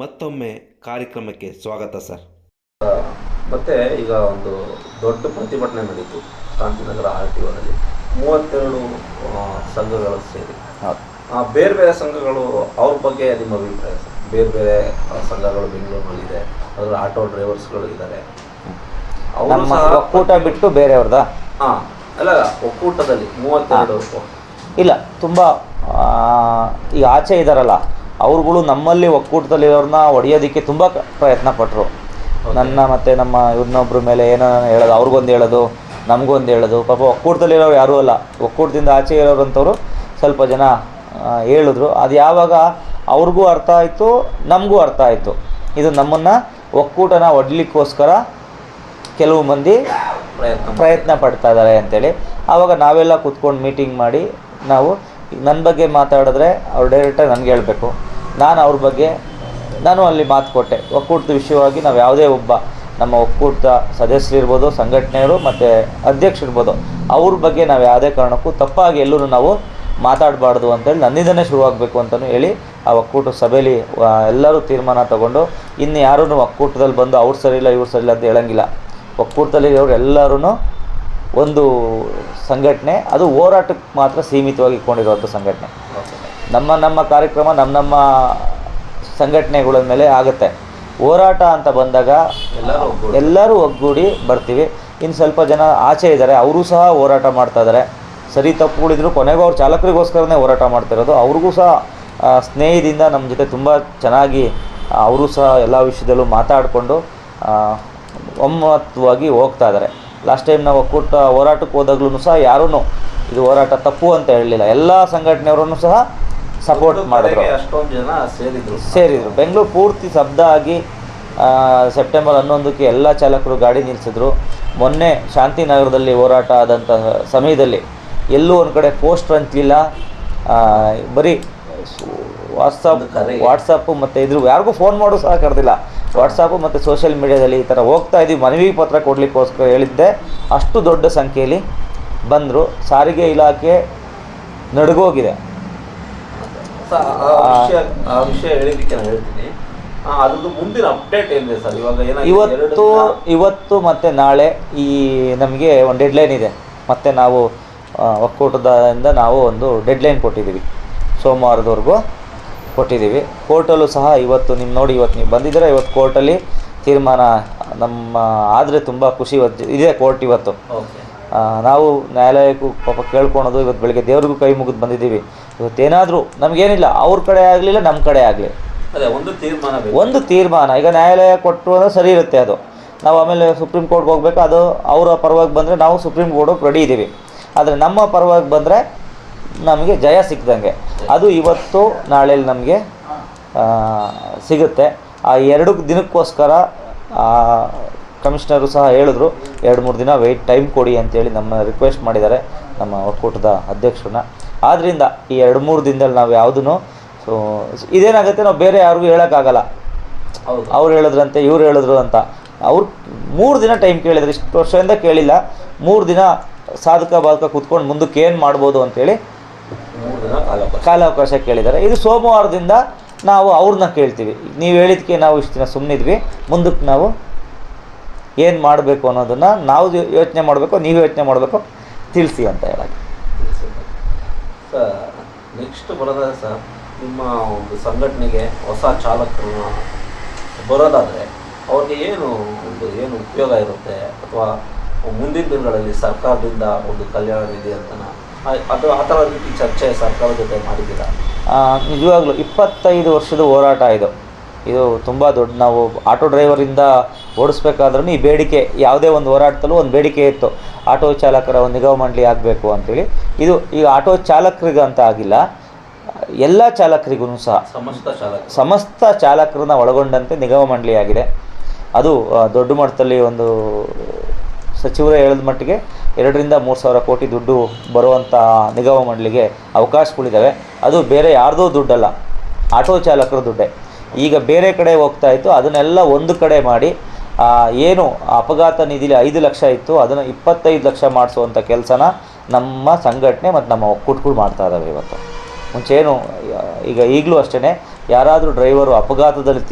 ಮತ್ತೊಮ್ಮೆ ಕಾರ್ಯಕ್ರಮಕ್ಕೆ ಸ್ವಾಗತ ಸರ್. ಮತ್ತು ಈಗ ಒಂದು ದೊಡ್ಡ ಪ್ರತಿಭಟನೆ ನಡೀತು ಶಾಂತಿನಗರ RTOನಲ್ಲಿ 32 ಸಂಘಗಳು ಸೇರಿ. ಬೇರೆ ಬೇರೆ ಸಂಘಗಳು ಅವ್ರ ಬಗ್ಗೆ ನಿಮ್ಮ ಅಭಿಪ್ರಾಯ ಸರ್? ಬೇರೆ ಬೇರೆ ಸಂಘಗಳು ಬೆಂಗಳೂರಿನಲ್ಲಿದೆ, ಅದರ ಆಟೋ ಡ್ರೈವರ್ಸ್ಗಳು ಇದ್ದಾರೆ. ಅವರು ಒಕ್ಕೂಟ ಬಿಟ್ಟು ಬೇರೆಯವ್ರದಾ? ಅಲ್ಲ, ಒಕ್ಕೂಟದಲ್ಲಿ 32 ಇಲ್ಲ, ತುಂಬ ಈಗ ಆಚೆ ಇದ್ದಾರಲ್ಲ ಅವ್ರುಗಳು ನಮ್ಮಲ್ಲಿ ಒಕ್ಕೂಟದಲ್ಲಿರೋರನ್ನ ಹೊಡೆಯೋದಕ್ಕೆ ತುಂಬ ಪ್ರಯತ್ನ ಪಟ್ಟರು. ನನ್ನ ಮತ್ತು ನಮ್ಮ ಇನ್ನೊಬ್ಬರ ಮೇಲೆ ಏನೋ ಹೇಳೋದು, ಅವ್ರಿಗೊಂದು ಹೇಳೋದು, ನಮಗೊಂದು ಹೇಳೋದು. ಪಾಪ ಒಕ್ಕೂಟದಲ್ಲಿರೋರು ಯಾರೂ ಅಲ್ಲ, ಒಕ್ಕೂಟದಿಂದ ಆಚೆ ಇರೋರಂಥವ್ರು ಸ್ವಲ್ಪ ಜನ ಹೇಳಿದ್ರು. ಅದು ಯಾವಾಗ ಅವ್ರಿಗೂ ಅರ್ಥ ಆಯಿತು, ನಮಗೂ ಅರ್ಥ ಆಯಿತು, ಇದು ನಮ್ಮನ್ನು ಒಕ್ಕೂಟನ ಹೊಡ್ಲಿಕ್ಕೋಸ್ಕರ ಕೆಲವು ಮಂದಿ ಪ್ರಯತ್ನ ಪಡ್ತಾ ಇದ್ದಾರೆ ಅಂತೇಳಿ. ಆವಾಗ ನಾವೆಲ್ಲ ಕೂತ್ಕೊಂಡು ಮೀಟಿಂಗ್ ಮಾಡಿ, ನಾವು ನನ್ನ ಬಗ್ಗೆ ಮಾತಾಡಿದ್ರೆ ಅವ್ರು ಡೈರೆಕ್ಟಾಗಿ ನನಗೆ ಹೇಳಬೇಕು, ನಾನು ಅವ್ರ ಬಗ್ಗೆ ನಾನು ಅಲ್ಲಿ ಮಾತು ಕೊಟ್ಟೆ. ಒಕ್ಕೂಟದ ವಿಷಯವಾಗಿ ನಾವು ಯಾವುದೇ ಒಬ್ಬ ನಮ್ಮ ಒಕ್ಕೂಟದ ಸದಸ್ಯರಿರ್ಬೋದು, ಸಂಘಟನೆಯವರು ಮತ್ತು ಅಧ್ಯಕ್ಷರಿರ್ಬೋದು, ಅವ್ರ ಬಗ್ಗೆ ನಾವು ಯಾವುದೇ ಕಾರಣಕ್ಕೂ ತಪ್ಪಾಗಿ ಎಲ್ಲರೂ ನಾವು ಮಾತಾಡಬಾರ್ದು ಅಂತೇಳಿ ನನ್ನಿಂದನೇ ಶುರುವಾಗಬೇಕು ಅಂತಲೂ ಹೇಳಿ ಆ ಒಕ್ಕೂಟ ಸಭೆಯಲ್ಲಿ ಎಲ್ಲರೂ ತೀರ್ಮಾನ ತಗೊಂಡು, ಇನ್ನು ಯಾರೂ ಒಕ್ಕೂಟದಲ್ಲಿ ಬಂದು ಅವ್ರು ಸರಿಯಿಲ್ಲ ಇವ್ರು ಸರಿಯಿಲ್ಲ ಅಂತ ಹೇಳೋಂಗಿಲ್ಲ. ಒಕ್ಕೂಟದಲ್ಲಿ ಇರೋರು ಎಲ್ಲರೂ ಒಂದು ಸಂಘಟನೆ, ಅದು ಹೋರಾಟಕ್ಕೆ ಮಾತ್ರ ಸೀಮಿತವಾಗಿ ಇಟ್ಕೊಂಡಿರುವಂಥ ಸಂಘಟನೆ. ನಮ್ಮ ಕಾರ್ಯಕ್ರಮ ನಮ್ಮ ಸಂಘಟನೆಗಳ ಮೇಲೆ ಆಗುತ್ತೆ. ಹೋರಾಟ ಅಂತ ಬಂದಾಗ ಎಲ್ಲರೂ ಒಗ್ಗೂಡಿ ಬರ್ತೀವಿ. ಇನ್ನು ಸ್ವಲ್ಪ ಜನ ಆಚೆ ಇದ್ದಾರೆ, ಅವರು ಸಹ ಹೋರಾಟ ಮಾಡ್ತಾಯಿದ್ದಾರೆ. ಸರಿ ತಪ್ಪುಗಳಿದ್ರು ಕೊನೆಗೂ ಅವ್ರು ಚಾಲಕರಿಗೋಸ್ಕರನೇ ಹೋರಾಟ ಮಾಡ್ತಿರೋದು. ಅವ್ರಿಗೂ ಸಹ ಸ್ನೇಹದಿಂದ ನಮ್ಮ ಜೊತೆ ತುಂಬ ಚೆನ್ನಾಗಿ ಅವರು ಸಹ ಎಲ್ಲ ವಿಷಯದಲ್ಲೂ ಮಾತಾಡಿಕೊಂಡು ಒಮ್ಮತವಾಗಿ ಹೋಗ್ತಾ ಇದ್ದಾರೆ. ಲಾಸ್ಟ್ ಟೈಮ್ ನಾವು ಒಕ್ಕೂಟ ಹೋರಾಟಕ್ಕೆ ಹೋದಾಗ್ಲೂ ಸಹ ಯಾರೂ ಇದು ಹೋರಾಟ ತಪ್ಪು ಅಂತ ಹೇಳಲಿಲ್ಲ. ಎಲ್ಲ ಸಂಘಟನೆಯವರನ್ನು ಸಹ ಸಪೋರ್ಟ್ ಮಾಡಿದ್ರು. ಅಷ್ಟೊಂದು ಜನ ಸೇರಿದರು. ಬೆಂಗಳೂರು ಪೂರ್ತಿ ಶಬ್ದ ಆಗಿ ಸೆಪ್ಟೆಂಬರ್ 11ಕ್ಕೆ ಎಲ್ಲ ಚಾಲಕರು ಗಾಡಿ ನಿಲ್ಲಿಸಿದ್ರು. ಮೊನ್ನೆ ಶಾಂತಿನಗರದಲ್ಲಿ ಹೋರಾಟ ಆದಂಥ ಸಮಯದಲ್ಲಿ ಎಲ್ಲೂ ಒಂದು ಕಡೆ ಪೋಸ್ಟರ್ ಅಂತಲಿಲ್ಲ, ಬರೀ ವಾಟ್ಸಪ್ಪು ಮತ್ತು ಇದ್ರ ಯಾರಿಗೂ ಫೋನ್ ಮಾಡೋದು ಸಹ ಕರೆದಿಲ್ಲ. ವಾಟ್ಸಪ್ಪು ಮತ್ತು ಸೋಷಿಯಲ್ ಮೀಡಿಯಾದಲ್ಲಿ ಈ ಥರ ಹೋಗ್ತಾ ಇದ್ದೀವಿ, ಮನವಿ ಪತ್ರ ಕೊಡಲಿಕ್ಕೋಸ್ಕರ ಹೇಳಿದ್ದೆ. ಅಷ್ಟು ದೊಡ್ಡ ಸಂಖ್ಯೆಯಲ್ಲಿ ಬಂದರು. ಸಾರಿಗೆ ಇಲಾಖೆ ನಡುಗೋಗಿದೆ. ಆ ವಿಷಯ ಹೇಳಿದ್ದಕ್ಕೆ ನಾನು ಹೇಳ್ತೀನಿ, ಅದ್ರದ್ದು ಮುಂದಿನ ಅಪ್ಡೇಟ್ ಏನಿದೆ ಸರ್? ಇವಾಗ ಇವತ್ತು ಮತ್ತು ನಾಳೆ ಈ ನಮಗೆ ಒಂದು ಡೆಡ್ಲೈನ್ ಇದೆ. ಮತ್ತು ನಾವು ಒಕ್ಕೂಟದಿಂದ ನಾವು ಒಂದು ಡೆಡ್ಲೈನ್ ಕೊಟ್ಟಿದ್ದೀವಿ, ಸೋಮವಾರದವರೆಗೂ ಕೊಟ್ಟಿದ್ದೀವಿ. ಕೋರ್ಟಲ್ಲೂ ಸಹ ಇವತ್ತು ನೋಡಿ, ಇವತ್ತು ನೀವು ಬಂದಿದ್ದೀರಾ, ಇವತ್ತು ಕೋರ್ಟಲ್ಲಿ ತೀರ್ಮಾನ ನಮ್ಮ ಆದರೆ ತುಂಬ ಖುಷಿ ಇದೆ. ಕೋರ್ಟ್ ಇವತ್ತು ನಾವು ನ್ಯಾಯಾಲಯಕ್ಕೂ ಪಾಪ ಕೇಳ್ಕೊಳೋದು, ಇವತ್ತು ಬೆಳಗ್ಗೆ ದೇವ್ರಿಗೂ ಕೈ ಮುಗಿದು ಬಂದಿದ್ದೀವಿ. ಇವತ್ತೇನಾದರೂ ನಮಗೇನಿಲ್ಲ, ಅವ್ರ ಕಡೆ ಆಗಲಿಲ್ಲ ನಮ್ಮ ಕಡೆ ಆಗಲಿ, ಒಂದು ತೀರ್ಮಾನ ಈಗ ನ್ಯಾಯಾಲಯ ಕೊಟ್ಟು ಅಂದರೆ ಸರಿ ಇರುತ್ತೆ. ಅದು ನಾವು ಆಮೇಲೆ ಸುಪ್ರೀಂ ಕೋರ್ಟ್ಗೆ ಹೋಗ್ಬೇಕು. ಅದು ಅವರ ಪರವಾಗಿ ಬಂದರೆ ನಾವು ಸುಪ್ರೀಂ ಕೋರ್ಟ್ಗೆ ರೆಡಿ ಇದ್ದೀವಿ. ಆದರೆ ನಮ್ಮ ಪರವಾಗಿ ಬಂದರೆ ನಮಗೆ ಜಯ ಸಿಕ್ಕಿದಂಗೆ. ಅದು ಇವತ್ತು ನಾಳೆಯಲ್ಲಿ ನಮಗೆ ಸಿಗುತ್ತೆ. ಆ 2 ದಿನಕ್ಕೋಸ್ಕರ ಕಮಿಷನರು ಸಹ ಹೇಳಿದ್ರು, 2-3 ದಿನ ಟೈಮ್ ಕೊಡಿ ಅಂತೇಳಿ ನಮ್ಮ ರಿಕ್ವೆಸ್ಟ್ ಮಾಡಿದ್ದಾರೆ ನಮ್ಮ ಒಕ್ಕೂಟದ ಅಧ್ಯಕ್ಷರನ್ನ. ಆದ್ದರಿಂದ ಈ 2-3 ದಿನದಲ್ಲಿ ನಾವು ಯಾವುದೂ ಇದೇನಾಗುತ್ತೆ, ನಾವು ಬೇರೆ ಯಾರಿಗೂ ಹೇಳೋಕ್ಕಾಗಲ್ಲ. ಅವ್ರು ಹೇಳಿದ್ರಂತೆ, ಇವ್ರು ಹೇಳಿದ್ರು ಅಂತ. ಅವ್ರು 3 ದಿನ ಟೈಮ್ ಕೇಳಿದ್ರು, ಇಷ್ಟು ವರ್ಷದಿಂದ ಕೇಳಿಲ್ಲ. 3 ದಿನ ಸಾಧಕ ಬಾಧಕ ಕೂತ್ಕೊಂಡು ಮುಂದಕ್ಕೆ ಏನು ಮಾಡ್ಬೋದು ಅಂಥೇಳಿ 3 ದಿನ ಕಾಲಾವಕಾಶ ಕೇಳಿದ್ದಾರೆ. ಇದು ಸೋಮವಾರದಿಂದ ನಾವು ಅವ್ರನ್ನ ಕೇಳ್ತೀವಿ. ನೀವು ಹೇಳಿದ್ದಕ್ಕೆ ನಾವು ಇಷ್ಟು ದಿನ ಸುಮ್ಮನಿದ್ವಿ, ಮುಂದಕ್ಕೆ ನಾವು ಏನು ಮಾಡಬೇಕು ಅನ್ನೋದನ್ನು ನಾವು ಯೋಚನೆ ಮಾಡಬೇಕು, ನೀವು ಯೋಚನೆ ಮಾಡಬೇಕು, ತಿಳಿಸಿ ಅಂತ ಹೇಳಕ್ಕೆ. ಸರ್, ನೆಕ್ಸ್ಟ್ ಬರೋದಾದ್ರೆ ಸರ್, ನಿಮ್ಮ ಒಂದು ಸಂಘಟನೆಗೆ ಹೊಸ ಚಾಲಕರು ಬರೋದಾದರೆ ಅವ್ರಿಗೆ ಏನು ಉಪಯೋಗ ಇರುತ್ತೆ? ಅಥವಾ ಮುಂದಿನ ದಿನಗಳಲ್ಲಿ ಸರ್ಕಾರದಿಂದ ಒಂದು ಕಲ್ಯಾಣ ನಿಧಿ ಅಂತನ ಅದು ಆ ಥರ ರೀತಿ ಚರ್ಚೆ ಸರ್ಕಾರದ ಜೊತೆ ಮಾಡಿದ್ದೀರಾ? ನಿಜವಾಗ್ಲೂ 25 ವರ್ಷದ ಹೋರಾಟ ಇದು ತುಂಬ ದೊಡ್ಡ. ನಾವು ಆಟೋ ಡ್ರೈವರಿಂದ ಓಡಿಸ್ಬೇಕಾದ್ರೂ ಈ ಬೇಡಿಕೆ, ಯಾವುದೇ ಒಂದು ಹೋರಾಟದಲ್ಲೂ ಒಂದು ಬೇಡಿಕೆ ಇತ್ತು, ಆಟೋ ಚಾಲಕರ ಒಂದು ನಿಗಮ ಮಂಡಳಿ ಆಗಬೇಕು ಅಂಥೇಳಿ. ಇದು ಈಗ ಆಟೋ ಚಾಲಕರಿಗೆ ಅಂತ ಆಗಿಲ್ಲ, ಎಲ್ಲ ಚಾಲಕರಿಗೂ ಸಹ ಸಮಸ್ತ ಚಾಲಕರನ್ನ ಒಳಗೊಂಡಂತೆ ನಿಗಮ ಮಂಡಳಿ ಆಗಿದೆ. ಅದು ದೊಡ್ಡ ಮಟ್ಟದಲ್ಲಿ ಒಂದು ಸಚಿವರು ಹೇಳಿದ ಮಟ್ಟಿಗೆ 2,000-3,000 ಕೋಟಿ ದುಡ್ಡು ಬರುವಂಥ ನಿಗಮ ಮಂಡಳಿಗೆ ಅವಕಾಶಗಳಿದ್ದಾವೆ. ಅದು ಬೇರೆ ಯಾರ್ದೋ ದುಡ್ಡಲ್ಲ, ಆಟೋ ಚಾಲಕರ ದುಡ್ಡೇ. ಈಗ ಬೇರೆ ಕಡೆ ಹೋಗ್ತಾ ಇತ್ತು, ಅದನ್ನೆಲ್ಲ ಒಂದು ಕಡೆ ಮಾಡಿ ಏನು ಅಪಘಾತ ನಿಧಿಲಿ 5 ಲಕ್ಷ ಇತ್ತು, ಅದನ್ನು 25 ಲಕ್ಷ ಮಾಡಿಸುವಂಥ ಕೆಲಸನ ನಮ್ಮ ಸಂಘಟನೆ ಮತ್ತು ನಮ್ಮ ಒಕ್ಕೂಟಗಳು ಮಾಡ್ತಾ ಇದ್ದಾವೆ ಇವತ್ತು. ಮುಂಚೆ ಏನು ಈಗಲೂ ಅಷ್ಟೇ ಯಾರಾದರೂ ಡ್ರೈವರು ಅಪಘಾತದಲ್ಲಿ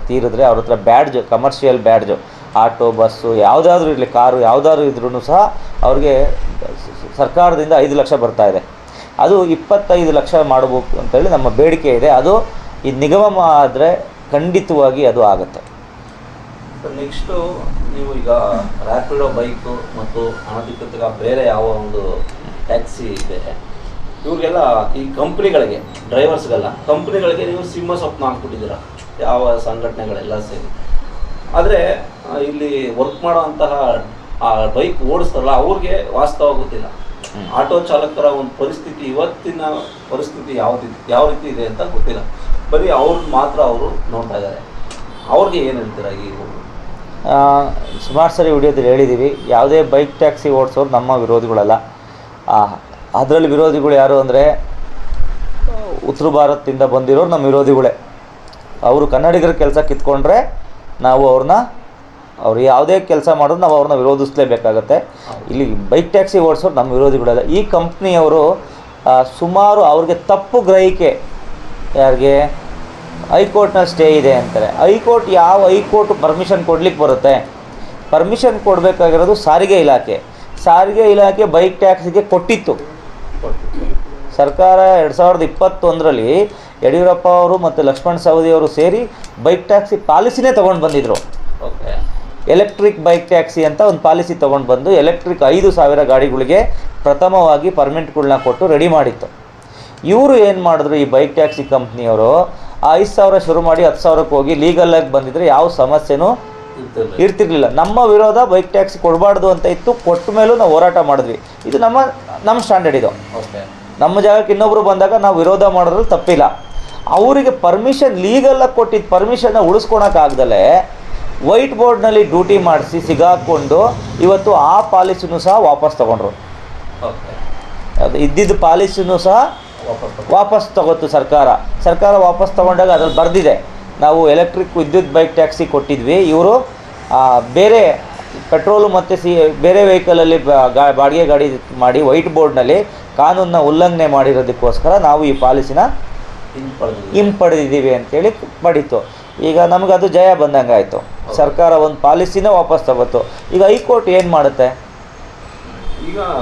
ತೀರಿದ್ರೆ ಅವ್ರ ಹತ್ರ badge, commercial badge, auto, bus ಯಾವುದಾದ್ರೂ ಇರಲಿ, ಕಾರು ಯಾವುದಾದ್ರೂ ಇದ್ರೂ ಸಹ ಅವ್ರಿಗೆ ಸರ್ಕಾರದಿಂದ 5 ಲಕ್ಷ ಬರ್ತಾ ಇದೆ. ಅದು 25 ಲಕ್ಷ ಮಾಡಬೇಕು ಅಂತೇಳಿ ನಮ್ಮ ಬೇಡಿಕೆ ಇದೆ. ಅದು ಈ ನಿಗಮ ಆದರೆ ಖಂಡಿತವಾಗಿ ಅದು ಆಗುತ್ತೆ. ನೆಕ್ಸ್ಟು ನೀವು ಈಗ ರ್ಯಾಪಿಡೋ ಬೈಕು ಮತ್ತು ಅನಧಿಕೃತ ಬೇರೆ ಯಾವ ಒಂದು ಟ್ಯಾಕ್ಸಿ ಇದೆ, ಇವ್ರಿಗೆಲ್ಲ ಈ ಕಂಪ್ನಿಗಳಿಗೆ, ಡ್ರೈವರ್ಸ್ಗೆಲ್ಲ ಕಂಪ್ನಿಗಳಿಗೆ ನೀವು ಸಿಂಹ ಸ್ವಪ್ನ ಹಾಕ್ಬಿಟ್ಟಿದ್ದೀರ, ಯಾವ ಸಂಘಟನೆಗಳೆಲ್ಲ ಸೇರಿ. ಆದರೆ ಇಲ್ಲಿ ವರ್ಕ್ ಮಾಡೋಂತಹ ಆ ಬೈಕ್ ಓಡಿಸ್ತಾರಲ್ಲ ಅವ್ರಿಗೆ ವಾಸ್ತವ ಗೊತ್ತಿಲ್ಲ. ಆಟೋ ಚಾಲಕರ ಒಂದು ಪರಿಸ್ಥಿತಿ, ಇವತ್ತಿನ ಪರಿಸ್ಥಿತಿ ಯಾವ ರೀತಿ ಇದೆ ಅಂತ ಗೊತ್ತಿಲ್ಲ. ಬರೀ ಅವ್ರನ್ನ ಮಾತ್ರ ಅವರು ನೋಡ್ತಾ ಇದ್ದಾರೆ. ಅವ್ರಿಗೆ ಏನು ಹೇಳ್ತೀರಾ? ಈ ಸುಮಾರು ಸರಿ ವಿಡಿಯೋದಲ್ಲಿ ಹೇಳಿದ್ದೀವಿ, ಯಾವುದೇ ಬೈಕ್ ಟ್ಯಾಕ್ಸಿ ಓಡಿಸೋರು ನಮ್ಮ ವಿರೋಧಿಗಳಲ್ಲ. ಅದರಲ್ಲಿ ವಿರೋಧಿಗಳು ಯಾರು ಅಂದರೆ ಉತ್ತರ ಭಾರತದಿಂದ ಬಂದಿರೋರು ನಮ್ಮ ವಿರೋಧಿಗಳೇ. ಅವರು ಕನ್ನಡಿಗರ ಕೆಲಸ ಕಿತ್ಕೊಂಡ್ರೆ ನಾವು ಅವ್ರು ಯಾವುದೇ ಕೆಲಸ ಮಾಡಿದ್ರು ನಾವು ಅವ್ರನ್ನ ವಿರೋಧಿಸಲೇಬೇಕಾಗತ್ತೆ. ಇಲ್ಲಿ ಬೈಕ್ ಟ್ಯಾಕ್ಸಿ ಓಡಿಸೋರು ನಮ್ಮ ವಿರೋಧಿಗಳಲ್ಲ. ಈ ಕಂಪ್ನಿಯವರು ಸುಮಾರು ಅವ್ರಿಗೆ ತಪ್ಪು ಗ್ರಹಿಕೆ, ಯಾರಿಗೆ ಹೈಕೋರ್ಟ್ನ ಸ್ಟೇ ಇದೆ ಅಂತಾರೆ. ಹೈಕೋರ್ಟ್ ಪರ್ಮಿಷನ್ ಕೊಡ್ಲಿಕ್ಕೆ ಬರುತ್ತೆ? ಪರ್ಮಿಷನ್ ಕೊಡಬೇಕಾಗಿರೋದು ಸಾರಿಗೆ ಇಲಾಖೆ. ಸಾರಿಗೆ ಇಲಾಖೆ ಬೈಕ್ ಟ್ಯಾಕ್ಸಿಗೆ ಕೊಟ್ಟಿತ್ತು. ಸರ್ಕಾರ 2021ರಲ್ಲಿ ಯಡಿಯೂರಪ್ಪ ಅವರು ಮತ್ತು ಲಕ್ಷ್ಮಣ್ ಸವದಿ ಅವರು ಸೇರಿ ಬೈಕ್ ಟ್ಯಾಕ್ಸಿ ಪಾಲಿಸಿನೇ ತೊಗೊಂಡು ಬಂದಿದ್ದರು. ಎಲೆಕ್ಟ್ರಿಕ್ ಬೈಕ್ ಟ್ಯಾಕ್ಸಿ ಅಂತ ಒಂದು ಪಾಲಿಸಿ ತೊಗೊಂಡು ಬಂದು ಎಲೆಕ್ಟ್ರಿಕ್ 5,000 ಗಾಡಿಗಳಿಗೆ ಪ್ರಥಮವಾಗಿ ಪರ್ಮಿಟ್ಗಳನ್ನ ಕೊಟ್ಟು ರೆಡಿ ಮಾಡಿತ್ತು. ಇವರು ಏನು ಮಾಡಿದ್ರು, ಈ ಬೈಕ್ ಟ್ಯಾಕ್ಸಿ ಕಂಪ್ನಿಯವರು 5,000 ಶುರು ಮಾಡಿ 10,000ಕ್ಕೆ ಹೋಗಿ ಲೀಗಲಾಗಿ ಬಂದಿದ್ದರೆ ಯಾವ ಸಮಸ್ಯೆನೂ ಇರ್ತಿರ್ಲಿಲ್ಲ. ನಮ್ಮ ವಿರೋಧ ಬೈಕ್ ಟ್ಯಾಕ್ಸಿ ಕೊಡಬಾರ್ದು ಅಂತ ಇತ್ತು. ಕೊಟ್ಟ ಮೇಲೂ ನಾವು ಹೋರಾಟ ಮಾಡಿದ್ವಿ. ಇದು ನಮ್ಮ ಸ್ಟ್ಯಾಂಡರ್ಡ್. ಇದು ನಮ್ಮ ಜಾಗಕ್ಕೆ ಇನ್ನೊಬ್ಬರು ಬಂದಾಗ ನಾವು ವಿರೋಧ ಮಾಡೋದ್ರಲ್ಲಿ ತಪ್ಪಿಲ್ಲ. ಅವರಿಗೆ ಪರ್ಮಿಷನ್ ಲೀಗಲಾಗಿ ಕೊಟ್ಟಿದ್ದ ಪರ್ಮಿಷನ್ನ ಉಳಿಸ್ಕೊಳಕ್ಕಾಗ್ದಲೇ ವೈಟ್ ಬೋರ್ಡ್ನಲ್ಲಿ ಡ್ಯೂಟಿ ಮಾಡಿಸಿ ಸಿಗಾಕೊಂಡು ಇವತ್ತು ಆ ಪಾಲಿಸಿನೂ ಸಹ ವಾಪಸ್ ತೊಗೊಂಡ್ರು. ಅದು ಇದ್ದಿದ್ದ ಪಾಲಿಸಿನೂ ಸಹ ವಾಪಸ್ ತಗೋತು ಸರ್ಕಾರ ವಾಪಸ್ ತೊಗೊಂಡಾಗ ಅದ್ರಲ್ಲಿ ಬರೆದಿದೆ, ನಾವು ಎಲೆಕ್ಟ್ರಿಕ್ ವಿದ್ಯುತ್ ಬೈಕ್ ಟ್ಯಾಕ್ಸಿ ಕೊಟ್ಟಿದ್ವಿ, ಇವರು ಬೇರೆ ಪೆಟ್ರೋಲು ಮತ್ತು ಬೇರೆ ವೆಹಿಕಲಲ್ಲಿ ಬಾಡಿಗೆ ಗಾಡಿ ಮಾಡಿ ವೈಟ್ ಬೋರ್ಡ್ನಲ್ಲಿ ಕಾನೂನನ್ನ ಉಲ್ಲಂಘನೆ ಮಾಡಿರೋದಕ್ಕೋಸ್ಕರ ನಾವು ಈ ಪಾಲಿಸಿನ ಹಿಂಪಡೆದಿದ್ದೀವಿ ಅಂತೇಳಿ ಪಡೀತು. ಈಗ ನಮಗದು ಜಯ ಬಂದಂಗೆ ಆಯಿತು. ಸರ್ಕಾರ ಒಂದು ಪಾಲಿಸಿನ ವಾಪಸ್ ತಗೋತು. ಈಗ ಹೈಕೋರ್ಟ್ ಏನು ಮಾಡುತ್ತೆ?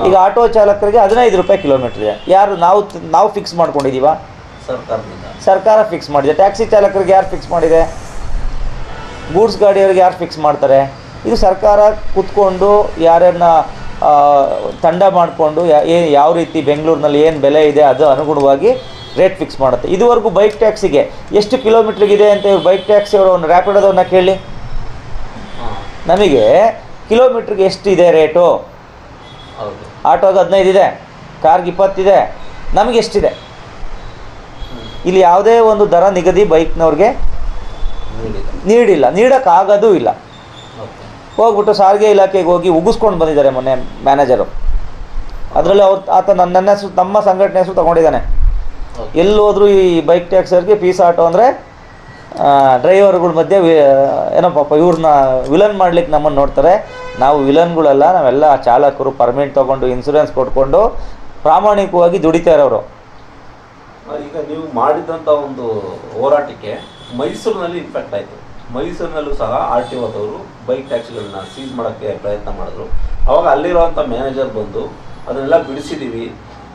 ಈಗ ಆಟೋ ಚಾಲಕರಿಗೆ 15 ರೂಪಾಯಿ ಕಿಲೋಮೀಟ್ರ್ ಇದೆ. ಯಾರು ನಾವು ಫಿಕ್ಸ್ ಮಾಡ್ಕೊಂಡಿದ್ದೀವ? ಸರ್ಕಾರ ಫಿಕ್ಸ್ ಮಾಡಿದೆ. ಟ್ಯಾಕ್ಸಿ ಚಾಲಕರಿಗೆ ಯಾರು ಫಿಕ್ಸ್ ಮಾಡಿದೆ? ಗೂಡ್ಸ್ ಗಾಡಿಯವ್ರಿಗೆ ಯಾರು ಫಿಕ್ಸ್ ಮಾಡ್ತಾರೆ? ಇದು ಸರ್ಕಾರ ಕೂತ್ಕೊಂಡು ಯಾರನ್ನ ತಂಡ ಮಾಡಿಕೊಂಡು ಯಾವ ರೀತಿ ಬೆಂಗಳೂರಿನಲ್ಲಿ ಏನು ಬೆಲೆ ಇದೆ ಅದು ಅನುಗುಣವಾಗಿ ರೇಟ್ ಫಿಕ್ಸ್ ಮಾಡುತ್ತೆ. ಇದುವರೆಗೂ ಬೈಕ್ ಟ್ಯಾಕ್ಸಿಗೆ ಎಷ್ಟು ಕಿಲೋಮೀಟ್ರಿಗಿದೆ ಅಂತ ಇವ್ರು ಬೈಕ್ ಟ್ಯಾಕ್ಸಿ ಅವರು ರ್ಯಾಪಿಡೋದವ್ರನ್ನ ಕೇಳಿ, ನಮಗೆ ಕಿಲೋಮೀಟ್ರಿಗೆ ಎಷ್ಟಿದೆ ರೇಟು? ಆಟೋಗೆ 15 ಇದೆ, ಕಾರ್ಗೆ 20 ಇದೆ, ನಮಗೆ ಎಷ್ಟಿದೆ? ಇಲ್ಲಿ ಯಾವುದೇ ಒಂದು ದರ ನಿಗದಿ ಬೈಕ್ನವ್ರಿಗೆ ನೀಡಿಲ್ಲ, ನೀಡೋಕ್ಕಾಗೋದೂ ಇಲ್ಲ. ಹೋಗ್ಬಿಟ್ಟು ಸಾರಿಗೆ ಇಲಾಖೆಗೆ ಹೋಗಿ ಉಗಿಸ್ಕೊಂಡು ಬಂದಿದ್ದಾರೆ ಮೊನ್ನೆ ಮ್ಯಾನೇಜರು. ಅದರಲ್ಲಿ ಆತ ನನ್ನ ಹೆಸರು, ನಮ್ಮ ಸಂಘಟನೆ ಹೆಸರು ತೊಗೊಂಡಿದ್ದಾನೆ. ಎಲ್ಲೋದ್ರೂ ಈ ಬೈಕ್ ಟ್ಯಾಕ್ಸಿಯವ್ರಿಗೆ ಪೀಸ್ ಆಟೋ ಅಂದರೆ ಡ್ರೈವರ್ಗಳ ಮಧ್ಯೆ ಏನೋ ಪಾಪ ಇವ್ರನ್ನ ವಿಲನ್ ಮಾಡ್ಲಿಕ್ಕೆ ನಮ್ಮನ್ನು ನೋಡ್ತಾರೆ. ನಾವು ವಿಲನ್ಗಳಲ್ಲ, ನಾವೆಲ್ಲ ಚಾಲಕರು ಪರ್ಮಿಟ್ ತೊಗೊಂಡು ಇನ್ಸೂರೆನ್ಸ್ ಕೊಟ್ಕೊಂಡು ಪ್ರಾಮಾಣಿಕವಾಗಿ ದುಡಿತಾ ಇರೋರು. ಈಗ ನೀವು ಮಾಡಿದಂಥ ಒಂದು ಹೋರಾಟಕ್ಕೆ ಮೈಸೂರಿನಲ್ಲಿ ಇಂಪ್ಯಾಕ್ಟ್ ಆಯಿತು. ಮೈಸೂರಿನಲ್ಲೂ ಸಹ RTO ದವರು ಬೈಕ್ ಟ್ಯಾಕ್ಸಿಗಳನ್ನ ಸೀಸ್ ಮಾಡೋಕ್ಕೆ ಪ್ರಯತ್ನ ಮಾಡಿದ್ರು. ಅವಾಗ ಅಲ್ಲಿರುವಂಥ ಮ್ಯಾನೇಜರ್ ಬಂದು ಅದನ್ನೆಲ್ಲ ಬಿಡಿಸಿದ್ದೀವಿ,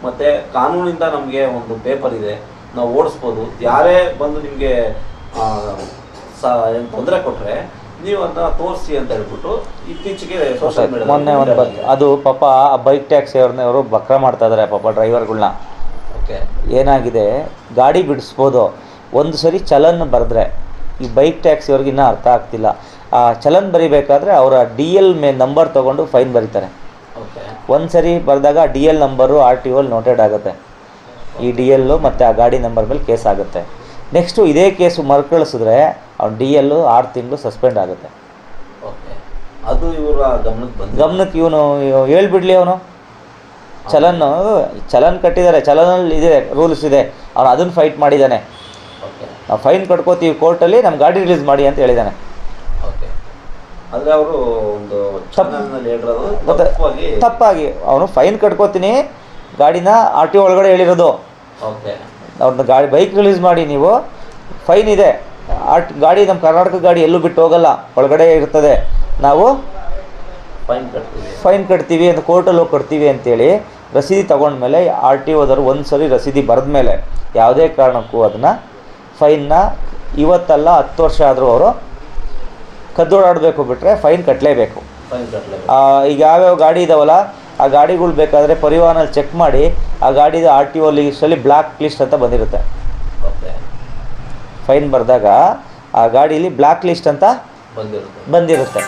ಮತ್ತು ಕಾನೂನಿಂದ ನಮಗೆ ಒಂದು ಪೇಪರ್ ಇದೆ, ನಾವು ಓಡಿಸ್ಬೋದು, ಯಾರೇ ಬಂದು ನಿಮಗೆ ಏನು ತೊಂದರೆ ಕೊಟ್ಟರೆ ನೀವು ಅದನ್ನ ತೋರಿಸಿ ಅಂತ ಹೇಳ್ಬಿಟ್ಟು ಇತ್ತೀಚೆಗೆ ಸೋಷಿಯಲ್ ಮೀಡಿಯಾ ಮೊನ್ನೆ ಒಂದು ಅದು ಪಾಪ ಆ ಬೈಕ್ ಟ್ಯಾಕ್ಸಿ ಅವ್ರನ್ನವರು ಬಕ್ರ ಮಾಡ್ತಾ ಇದ್ದಾರೆ ಪಾಪ ಡ್ರೈವರ್ಗಳನ್ನ. ಏನಾಗಿದೆ, ಗಾಡಿ ಬಿಡಿಸ್ಬೋದು, ಒಂದು ಸರಿ ಚಲನ್ ಬರೆದ್ರೆ ಈ ಬೈಕ್ ಟ್ಯಾಕ್ಸಿಯವ್ರಿಗೆ ಇನ್ನೂ ಅರ್ಥ ಆಗ್ತಿಲ್ಲ. ಆ ಚಲನ್ ಬರಿಬೇಕಾದ್ರೆ ಅವರ DL ನಂಬರ್ ತೊಗೊಂಡು ಫೈನ್ ಬರೀತಾರೆ. ಒಂದು ಸರಿ ಬರೆದಾಗ DL ನಂಬರು RTO ನೋಟೆಡ್ ಆಗುತ್ತೆ. ಈ DL ಮತ್ತು ಆ ಗಾಡಿ ನಂಬರ್ ಮೇಲೆ ಕೇಸ್ ಆಗುತ್ತೆ. ನೆಕ್ಸ್ಟು ಇದೇ ಕೇಸು ಮರುಕಳಿಸಿದ್ರೆ ಅವ್ನು DL 6 ತಿಂಗಳು ಸಸ್ಪೆಂಡ್ ಆಗುತ್ತೆ. ಅದು ಇವರ ಗಮನಕ್ಕೆ ಇವನು ಹೇಳ್ಬಿಡ್ಲಿ, ಅವನು ಚಲನ್ ಕಟ್ಟಿದ್ದಾರೆ, ಚಲನಲ್ಲಿ ಇದೆ, ರೂಲ್ಸ್ ಇದೆ, ಅವನು ಅದನ್ನು ಫೈಟ್ ಮಾಡಿದ್ದಾನೆ. ನಾವು ಫೈನ್ ಕಟ್ಕೋತೀವಿ ಕೋರ್ಟಲ್ಲಿ, ನಮ್ಮ ಗಾಡಿ ರಿಲೀಸ್ ಮಾಡಿ ಅಂತ ಹೇಳಿದ್ದಾನೆ. ಆದರೆ ಅವರು ಒಂದು ತಪ್ಪಾಗಿ ಅವನು ಫೈನ್ ಕಟ್ಕೋತೀನಿ, ಗಾಡಿನ RTO ಒಳಗಡೆ ಹೇಳಿರೋದು. ಅವ್ರನ್ನ ಬೈಕ್ ರಿಲೀಸ್ ಮಾಡಿ ನೀವು ಫೈನ್ ಇದೆ. ಗಾಡಿ ನಮ್ಮ ಕರ್ನಾಟಕ ಗಾಡಿ ಎಲ್ಲೂ ಬಿಟ್ಟು ಹೋಗಲ್ಲ, ಒಳಗಡೆ ಇರ್ತದೆ. ನಾವು ಫೈನ್ ಕಟ್ತೀವಿ ಅಂತ ಕೋರ್ಟಲ್ಲಿ ಹೋಗಿ ಕಟ್ತೀವಿ ಅಂತೇಳಿ ರಸೀದಿ ತೊಗೊಂಡ್ಮೇಲೆ RTOದವರು ಒಂದು ಸರಿ ರಸೀದಿ ಬರೆದ ಮೇಲೆ ಯಾವುದೇ ಕಾರಣಕ್ಕೂ ಅದನ್ನು ಫೈನ್ನ ಇವತ್ತಲ್ಲ 10 ವರ್ಷ ಆದರೂ ಅವರು ಕದ್ದೋಡಾಡಬೇಕು, ಬಿಟ್ಟರೆ ಫೈನ್ ಕಟ್ಟಲೇಬೇಕು. ಈಗ ಯಾವ್ಯಾವ ಗಾಡಿ ಇದಾವಲ್ಲ ಆ ಗಾಡಿಗಳು ಬೇಕಾದರೆ ಪರಿವಾಹನಲ್ಲಿ ಚೆಕ್ ಮಾಡಿ ಆ ಗಾಡಿದ RTO ಲಿಸ್ಟಲ್ಲಿ ಬ್ಲ್ಯಾಕ್ ಲಿಸ್ಟ್ ಅಂತ ಬಂದಿರುತ್ತೆ. ಫೈನ್ ಬರೆದಾಗ ಆ ಗಾಡೀಲಿ ಬ್ಲ್ಯಾಕ್ ಲಿಸ್ಟ್ ಅಂತ ಬಂದಿರುತ್ತೆ.